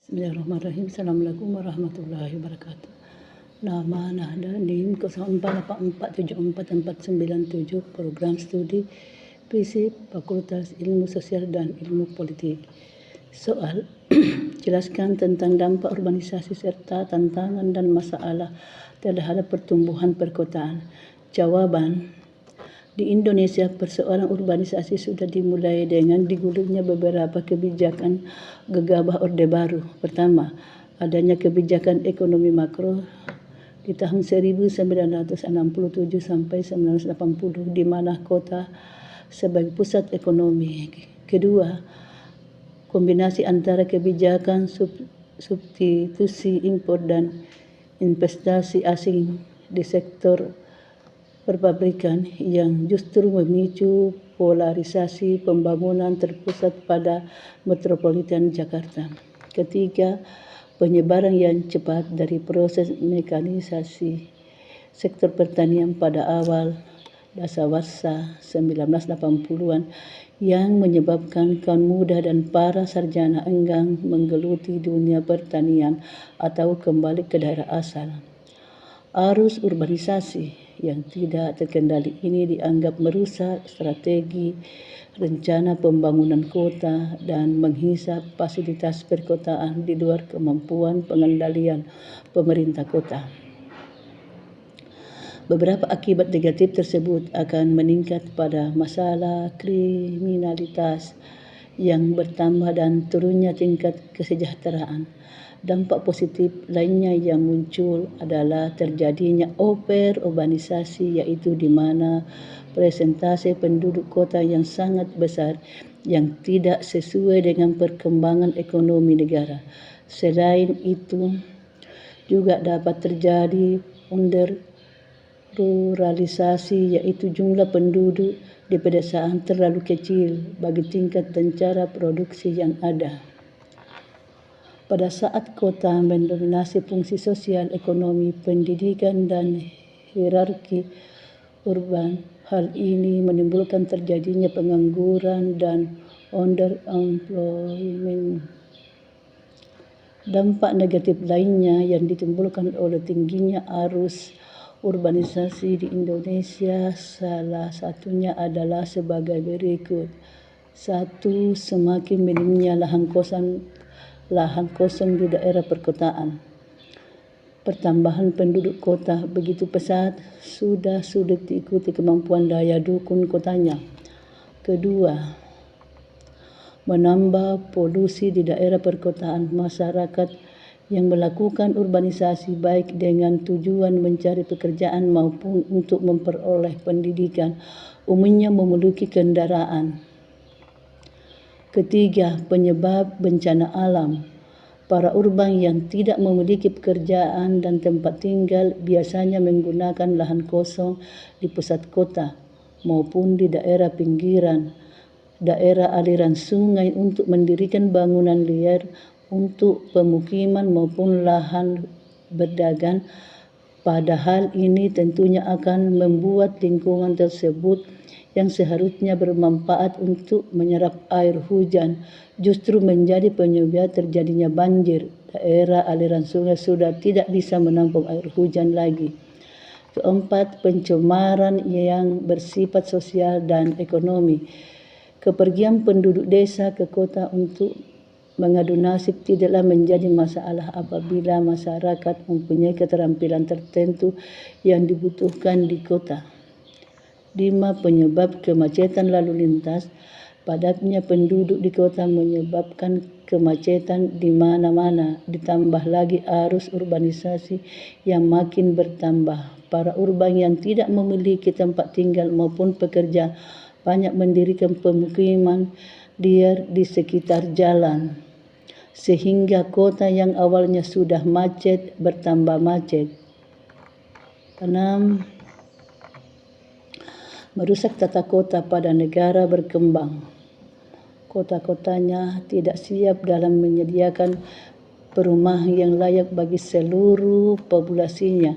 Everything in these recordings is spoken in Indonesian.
Bismillahirrahmanirrahim. Assalamualaikum warahmatullahi wabarakatuh. Nama Nahda NIM 0484744997, program studi FISIP Fakultas Ilmu Sosial dan Ilmu Politik. Soal, jelaskan tentang dampak urbanisasi serta tantangan dan masalah terhadap pertumbuhan perkotaan. Jawaban, di Indonesia, persoalan urbanisasi sudah dimulai dengan digulirnya beberapa kebijakan gegabah Orde Baru. Pertama, adanya kebijakan ekonomi makro di tahun 1967 sampai 1980, di mana kota sebagai pusat ekonomi. Kedua, kombinasi antara kebijakan substitusi impor dan investasi asing di sektor perpabrikan yang justru memicu polarisasi pembangunan terpusat pada metropolitan Jakarta. Ketiga, penyebaran yang cepat dari proses mekanisasi sektor pertanian pada awal dasawarsa 1980-an yang menyebabkan kaum muda dan para sarjana enggan menggeluti dunia pertanian atau kembali ke daerah asal. Arus urbanisasi yang tidak terkendali ini dianggap merusak strategi rencana pembangunan kota dan menghisap fasilitas perkotaan di luar kemampuan pengendalian pemerintah kota. Beberapa akibat negatif tersebut akan meningkat pada masalah kriminalitas yang bertambah dan turunnya tingkat kesejahteraan. Dampak positif lainnya yang muncul adalah terjadinya over-urbanisasi, yaitu di mana presentase penduduk kota yang sangat besar yang tidak sesuai dengan perkembangan ekonomi negara. Selain itu, juga dapat terjadi under-ruralisasi, yaitu jumlah penduduk di pedesaan terlalu kecil bagi tingkat dan cara produksi yang ada. Pada saat kota mendominasi fungsi sosial, ekonomi, pendidikan, dan hierarki urban, hal ini menimbulkan terjadinya pengangguran dan underemployment. Dampak negatif lainnya yang ditimbulkan oleh tingginya arus urbanisasi di Indonesia salah satunya adalah sebagai berikut. 1. Semakin minimnya lahan kosong di daerah perkotaan. Pertambahan penduduk kota begitu pesat sudah sulit diikuti kemampuan daya dukung kotanya. Kedua, menambah polusi di daerah perkotaan. Masyarakat yang melakukan urbanisasi baik dengan tujuan mencari pekerjaan maupun untuk memperoleh pendidikan umumnya memiliki kendaraan. Ketiga, penyebab bencana alam. Para urban yang tidak memiliki pekerjaan dan tempat tinggal biasanya menggunakan lahan kosong di pusat kota maupun di daerah pinggiran, daerah aliran sungai untuk mendirikan bangunan liar untuk pemukiman maupun lahan berdagang. Padahal ini tentunya akan membuat lingkungan tersebut yang seharusnya bermanfaat untuk menyerap air hujan justru menjadi penyebab terjadinya banjir. Daerah aliran sungai sudah tidak bisa menampung air hujan lagi. Keempat, pencemaran yang bersifat sosial dan ekonomi. Kepergian penduduk desa ke kota untuk mengadu nasib tidaklah menjadi masalah apabila masyarakat mempunyai keterampilan tertentu yang dibutuhkan di kota. 5. Penyebab kemacetan lalu lintas. Padatnya penduduk di kota menyebabkan kemacetan di mana-mana. Ditambah lagi arus urbanisasi yang makin bertambah. Para urban yang tidak memiliki tempat tinggal maupun pekerja banyak mendirikan pemukiman liar di sekitar jalan, sehingga kota yang awalnya sudah macet bertambah macet. 6. Merusak tata kota pada negara berkembang. Kota-kotanya tidak siap dalam menyediakan perumahan yang layak bagi seluruh populasinya.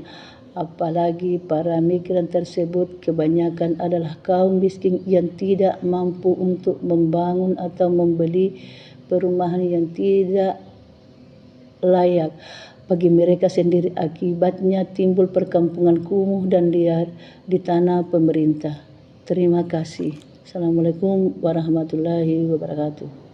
Apalagi para migran tersebut kebanyakan adalah kaum miskin yang tidak mampu untuk membangun atau membeli perumahan yang tidak layak bagi mereka sendiri. Akibatnya timbul perkampungan kumuh dan liar di tanah pemerintah. Terima kasih. Assalamualaikum warahmatullahi wabarakatuh.